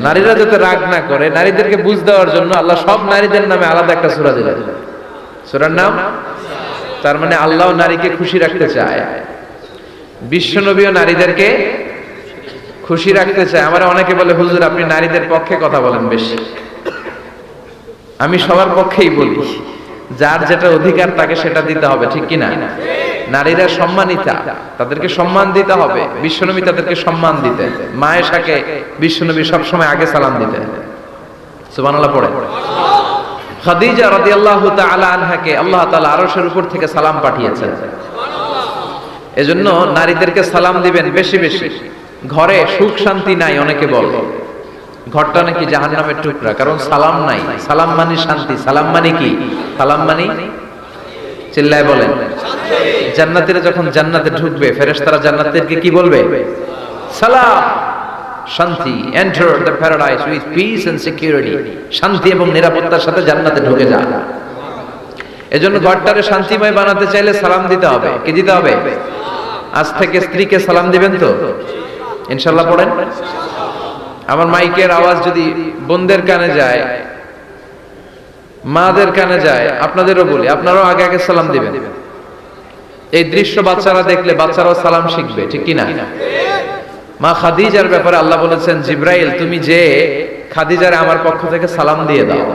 নারীরা যাতে রাগ না করে, নারীদেরকে বুঝ দেওয়ার জন্য আল্লাহ সব নারীদের নামে আলাদা একটা সূরা দিলেন। সূরার নাম, তার মানে আল্লাহ নারীকে খুশি রাখতে চায়, বিশ্বনবীও নারীদেরকে খুশি রাখতে চায়। আমরা অনেকে বলে, হুজুর আপনি নারীদের পক্ষে কথা বলেন বেশি। আমি সবার পক্ষেই বলি, যার যেটা অধিকার তাকে সেটা দিতে হবে, ঠিক কিনা? নারীরা সম্মানিতা, তাদেরকে সম্মান দিতে হবে। বিশ্বনবী তাদেরকে সম্মান দিতেন। মা আয়েশাকে বিশ্বনবী সবসময় আগে সালাম দিতেন। সুবহানাল্লাহ পড়ে। খাদিজা রাদিয়াল্লাহু তাআলা আনহাকে আল্লাহ তাআলা আরশের উপর থেকে সালাম পাঠিয়েছেন। এজন্য নারীদেরকে সালাম দিবেন বেশি বেশি। ঘরে সুখ শান্তি নাই, অনেকে বলে ঘরটা নাকি জাহান্নামের টুকরা, কারণ সালাম নাই। সালাম মানে শান্তি। সালাম মানে কি? সালাম মানে, চিল্লায় বলেন, জান্নাতীরা যখন জান্নাতে ঢুকবে, ফেরেশতারা জান্নাতীদেরকে কি বলবে? সালাম, শান্তি। Enter the paradise with peace and security. শান্তি এবং নিরাপত্তার সাথে জান্নাতে ঢুকে যা। এজন্য ঘরটারে শান্তিময় বানাতে চাইলে সালাম দিতে হবে। কি দিতে হবে? আজ থেকে স্ত্রীকে সালাম দিবেন তো ইনশাআল্লাহ পড়েন। আমার মাইকের আওয়াজ যদি বোনদের কানে যায়, মাদের কানে যায়, আপনাদেরও বলি, আপনারাও আগে আগে সালাম দিবেন। এই দৃশ্য বাচ্চারা দেখলে বাচ্চারাও সালাম শিখবে, ঠিক কিনা? মা খাদিজার ব্যাপারে আল্লাহ বলেছেন, জিব্রাইল তুমি যে খাদিজারে আমার পক্ষ থেকে সালাম দিয়ে দাও।